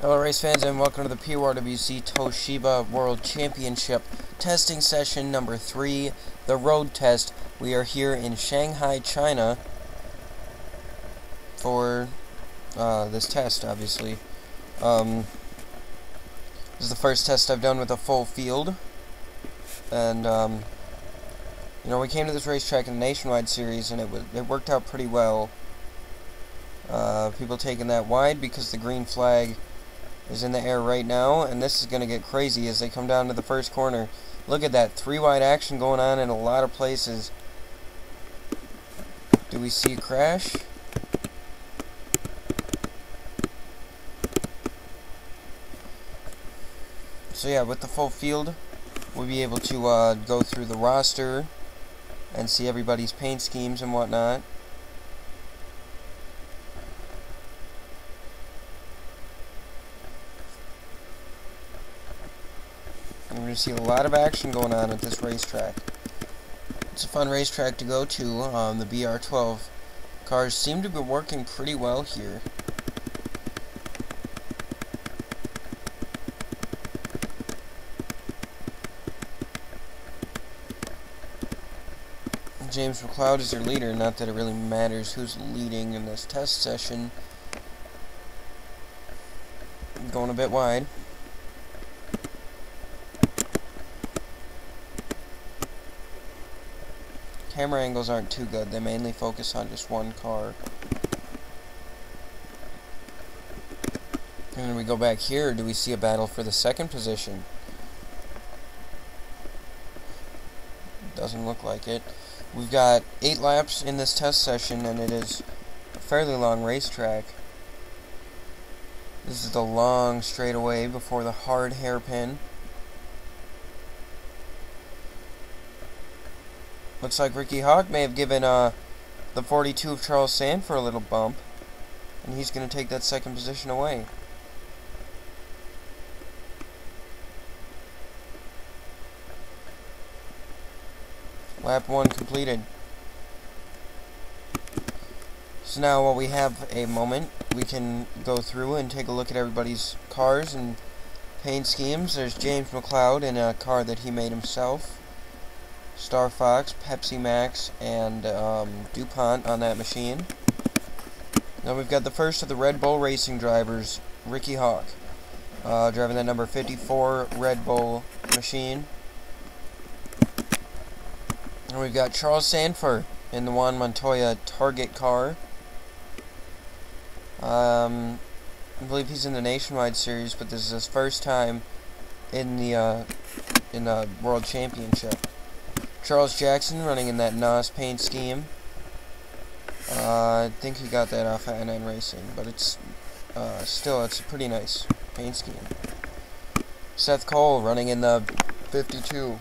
Hello race fans and welcome to the PORWC Toshiba World Championship testing session number 3, the road test. We are here in Shanghai, China for this test, obviously. This is the first test I've done with a full field, and you know, we came to this racetrack in the Nationwide Series and it worked out pretty well. People taking that wide because the green flag is in the air right now, and this is going to get crazy as they come down to the first corner. Look at that, 3-wide action going on in a lot of places. Do we see a crash? So yeah, with the full field, we'll be able to go through the roster and see everybody's paint schemes and whatnot. We're going to see a lot of action going on at this racetrack. It's a fun racetrack to go to. The BR12 cars seem to be working pretty well here. James McLeod is their leader, not that it really matters who's leading in this test session. Going a bit wide. Camera angles aren't too good. They mainly focus on just one car. And then we go back here. Do we see a battle for the second position? Doesn't look like it. We've got 8 laps in this test session, and it is a fairly long racetrack. This is the long straightaway before the hard hairpin. Looks like Ricky Hawk may have given the 42 of Charles Sanford a little bump, and he's going to take that second position away. Lap 1 completed. So now while we have a moment, we can go through and take a look at everybody's cars and paint schemes. There's James McLeod in a car that he made himself. Star Fox, Pepsi Max, and DuPont on that machine. Now we've got the first of the Red Bull racing drivers, Ricky Hawk, driving that number 54 Red Bull machine. And we've got Charles Sanford in the Juan Montoya Target car. I believe he's in the Nationwide Series, but this is his first time in the World Championship. Charles Jackson running in that NOS paint scheme. I think he got that off of NN Racing, but it's still, it's a pretty nice paint scheme. Seth Cole running in the 52.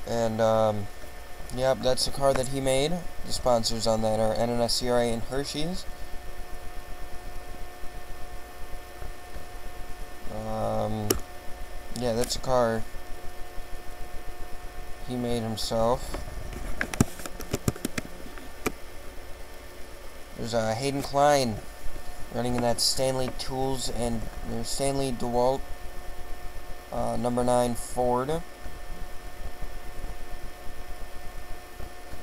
And, yep, that's the car that he made. The sponsors on that are NNSCRA and Hershey's. Yeah, that's a car he made himself. There's Hayden Klein running in that Stanley Tools and Stanley DeWalt number 9 Ford. I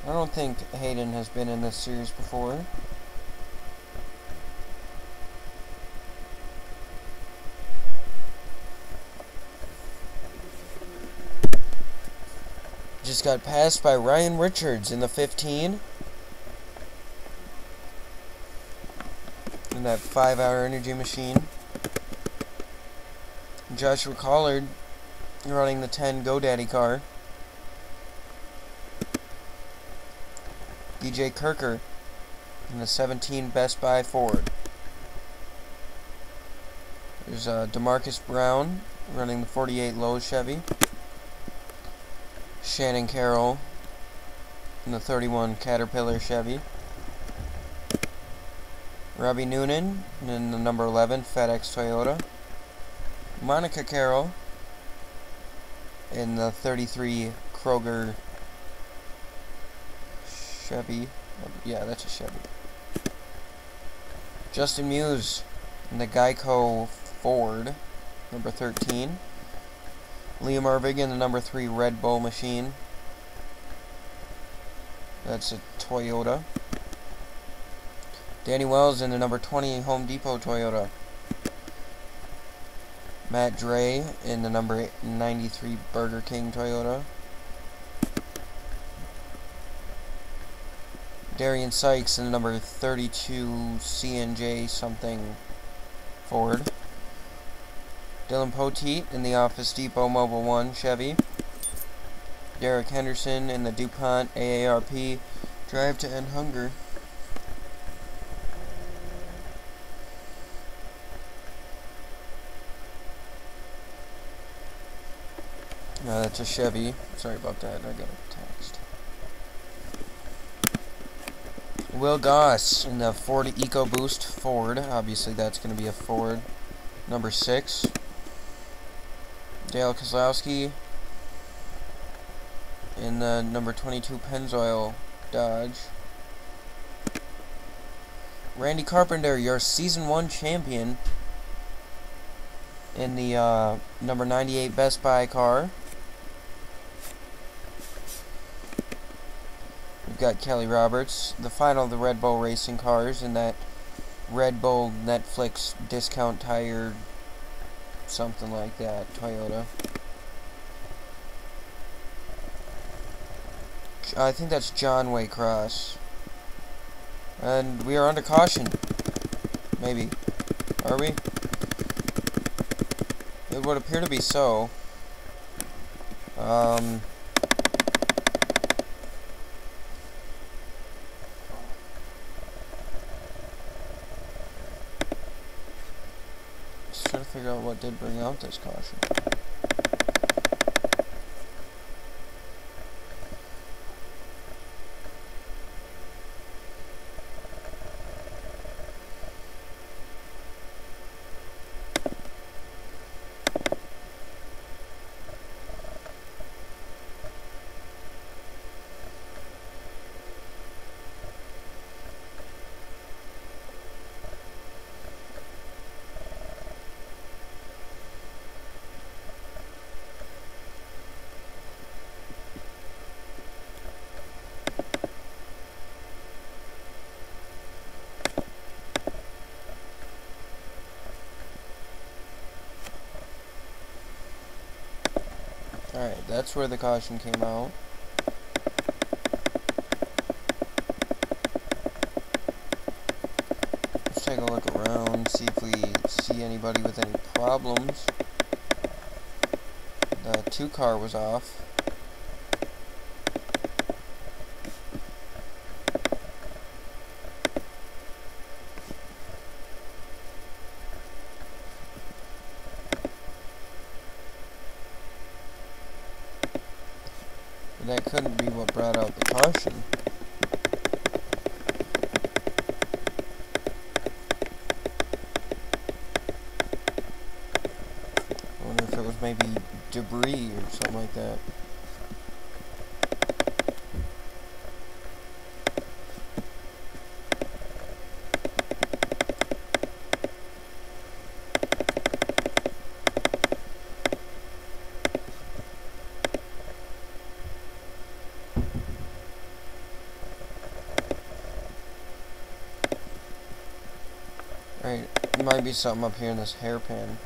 don't think Hayden has been in this series before. Just got passed by Ryan Richards in the 15. In that 5-hour energy machine. Joshua Collard running the 10 GoDaddy car. DJ Kirker in the 17 Best Buy Ford. There's DeMarcus Brown running the 48 Lowe's Chevy. Shannon Carroll in the 31 Caterpillar Chevy. Robbie Noonan in the number 11 FedEx Toyota. Monica Carroll in the 33 Kroger Chevy. Yeah, that's a Chevy. Justin Muse in the Geico Ford, number 13. Liam Ervig in the number 3 Red Bull machine. That's a Toyota. Danny Wells in the number 20 Home Depot Toyota. Matt Dre in the number 93 Burger King Toyota. Darian Sykes in the number 32 C&J something Ford. Dylan Poteet in the Office Depot Mobile 1 Chevy. Derek Henderson in the DuPont AARP Drive to End Hunger. That's a Chevy. Sorry about that, I got a text. Will Goss in the Ford EcoBoost Ford. Obviously that's going to be a Ford. Number 6. Dale Kozlowski in the number 22 Pennzoil Dodge. Randy Carpenter, your Season 1 champion, in the number 98 Best Buy car. We've got Kelly Roberts, the final of the Red Bull Racing cars, in that Red Bull Netflix discount tire, something like that, Toyota. I think that's John Waycross. And we are under caution. Maybe. Are we? It would appear to be so. Just trying to figure out what did bring out this caution. Alright, that's where the caution came out. Let's take a look around, see if we see anybody with any problems. The 2 car was off. That couldn't be what brought out the caution. I wonder if it was maybe debris or something like that. Right, there might be something up here in this hairpin.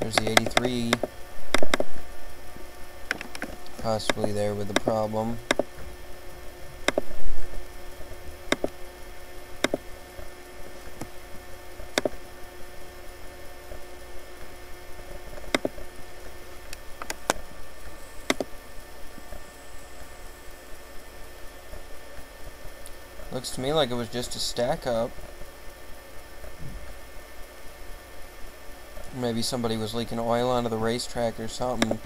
There's the 83. Possibly there with the problem. Looks to me like it was just a stack up. Maybe somebody was leaking oil onto the racetrack or something,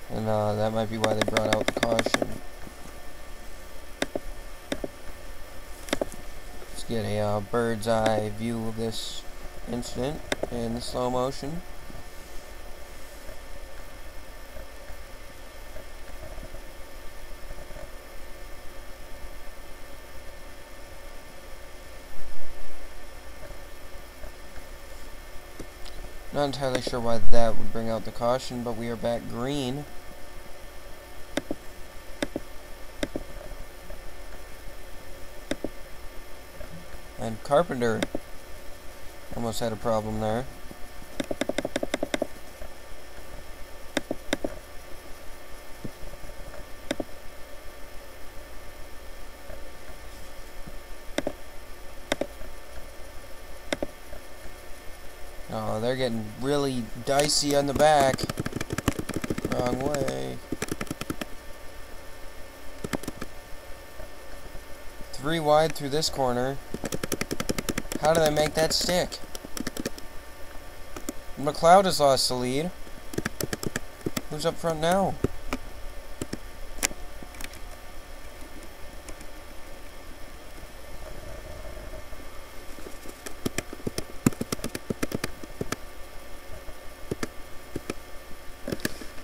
and that might be why they brought out the caution. Let's get a bird's eye view of this incident in the slow motion. Not entirely sure why that would bring out the caution, but we are back green. And Carpenter almost had a problem there. Oh, they're getting really dicey on the back. Wrong way. 3 wide through this corner. How do they make that stick? McLeod has lost the lead. Who's up front now?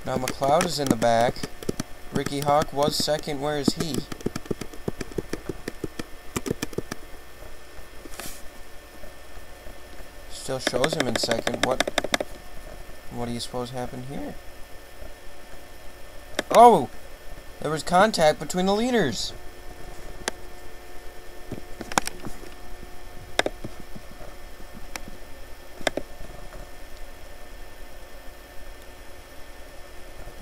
Now McLeod is in the back. Ricky Hawk was second. Where is he? Still shows him in second. What do you suppose happened here? Oh! There was contact between the leaders.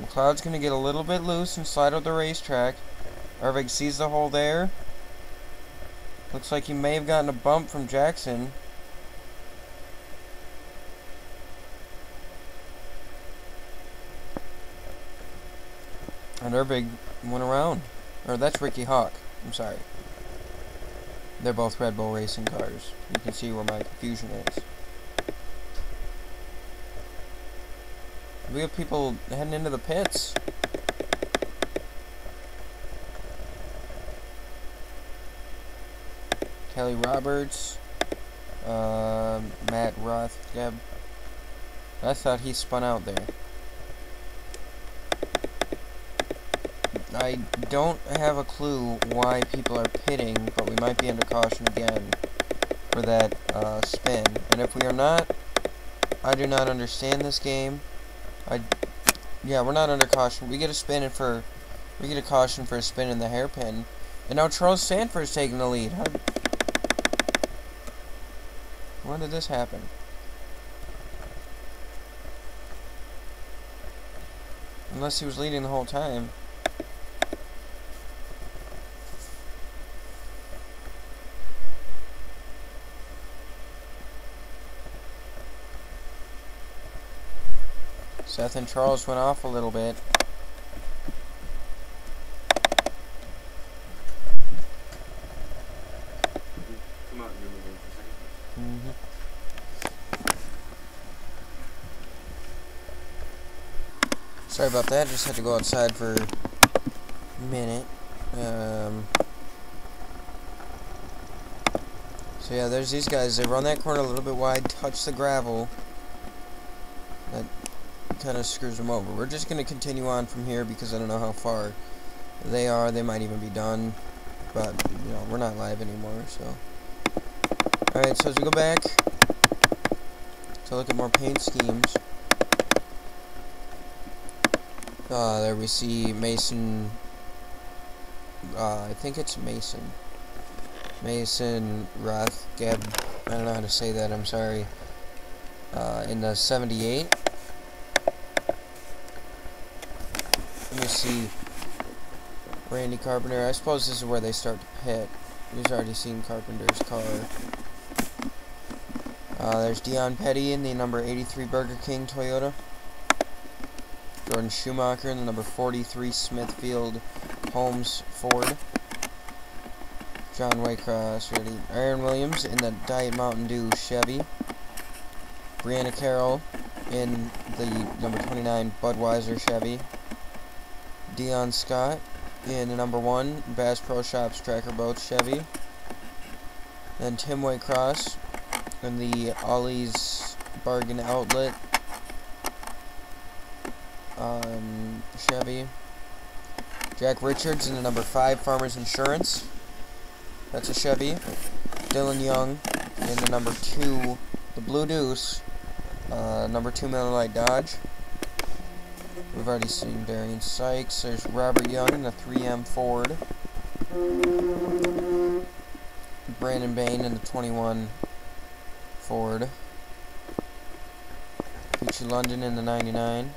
McLeod's going to get a little bit loose and slide out the racetrack. Ervig sees the hole there. Looks like he may have gotten a bump from Jackson. And Ervig went around. Or that's Ricky Hawk. I'm sorry. They're both Red Bull racing cars. You can see where my confusion is. We have people heading into the pits. Kelly Roberts, Matt Rothgeb. I thought he spun out there. I don't have a clue why people are pitting, but we might be under caution again for that spin. And if we are not, I do not understand this game. Yeah, we're not under caution. We get a caution for a spin in the hairpin, and now Charles Sanford's taking the lead. When did this happen? Unless he was leading the whole time. Seth and Charles went off a little bit. Sorry about that, just had to go outside for a minute. So yeah, there's these guys. They run that corner a little bit wide, touch the gravel. That kind of screws them over. We're just going to continue on from here because I don't know how far they are. They might even be done, but you know, we're not live anymore. So alright, so as we go back to look at more paint schemes, there we see Mason, I think it's Mason Rothgeb, I don't know how to say that, I'm sorry, in the 78. Let me see. Randy Carpenter. I suppose this is where they start to pit. We've already seen Carpenter's car. There's Dion Petty in the number 83 Burger King Toyota. Jordan Schumacher in the number 43 Smithfield Holmes Ford. John Waycross ready. Aaron Williams in the Diet Mountain Dew Chevy. Brianna Carroll in the number 29 Budweiser Chevy. Dion Scott in the number 1 Bass Pro Shops Tracker Boats Chevy. Then Tim Waycross in the Ollie's Bargain Outlet Chevy. Jack Richards in the number 5 Farmers Insurance. That's a Chevy. Dylan Young in the number 2 the Blue Deuce Number 2 Miller Lite Dodge. We've already seen Darian Sykes. There's Robert Young in the 3M Ford. Brandon Bain in the 21 Ford. Peachy London in the 99.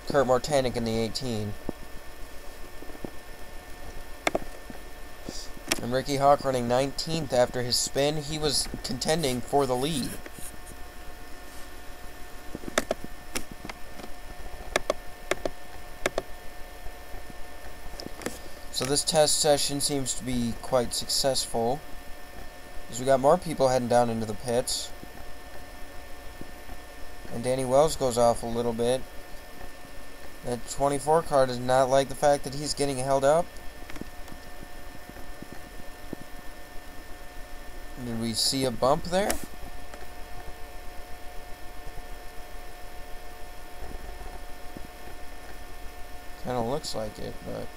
Kurt Mortanic in the 18. And Ricky Hawk running 19th after his spin. He was contending for the lead. So this test session seems to be quite successful, as we got more people heading down into the pits. And Danny Wells goes off a little bit. That 24 car does not like the fact that he's getting held up. Did we see a bump there? Kind of looks like it, but...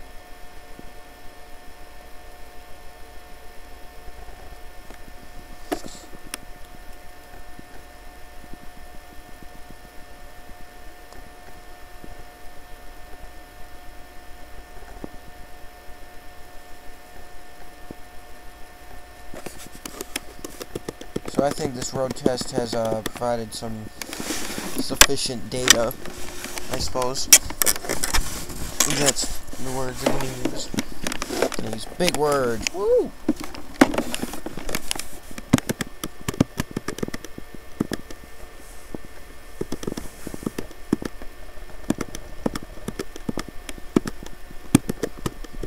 So I think this road test has provided some sufficient data, I suppose. That's the words I'm going to use. I'm going to use big words. Woo!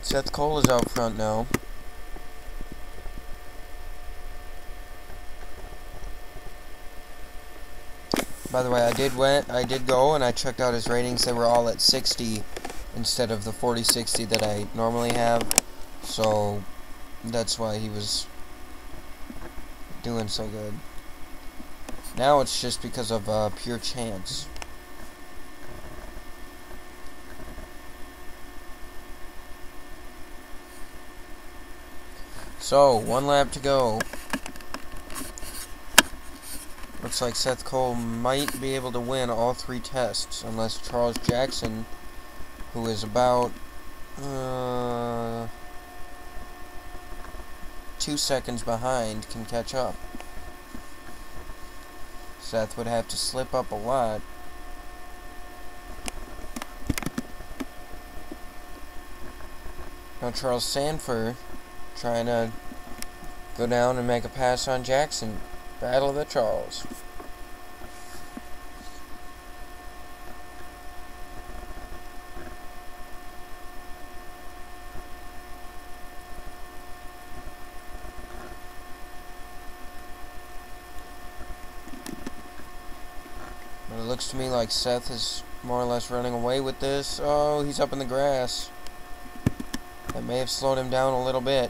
Seth Cole is out front now. By the way, I did go and I checked out his ratings. They were all at 60 instead of the 40-60 that I normally have. So that's why he was doing so good. Now it's just because of pure chance. So, 1 lap to go. Looks like Seth Cole might be able to win all 3 tests, unless Charles Jackson, who is about 2 seconds behind, can catch up. Seth would have to slip up a lot. Now Charles Sanford trying to go down and make a pass on Jackson. Battle of the Charles. But it looks to me like Seth is more or less running away with this. Oh, he's up in the grass. That may have slowed him down a little bit.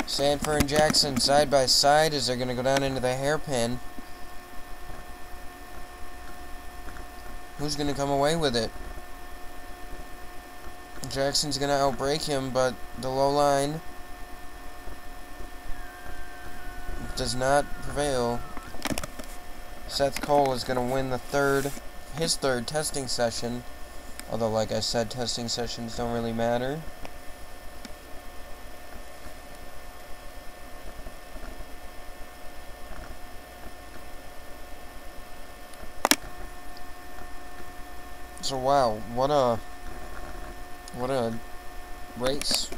Sanford and Jackson side by side as they're going to go down into the hairpin. Who's going to come away with it? Jackson's going to outbrake him, but the low line does not prevail. Seth Cole is going to win his third testing session. Although, like I said, testing sessions don't really matter. So wow, what a race.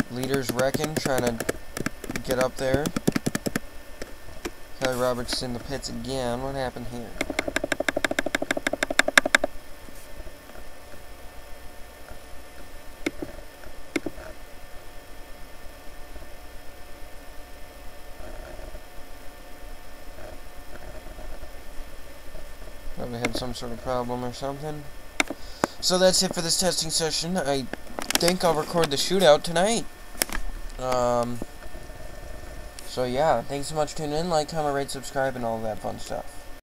Leaders reckon, trying to get up there. Kelly Roberts in the pits again. What happened here? Probably had some sort of problem or something. So that's it for this testing session. I think I'll record the shootout tonight. So yeah, thanks so much for tuning in. Like, comment, rate, subscribe, and all that fun stuff.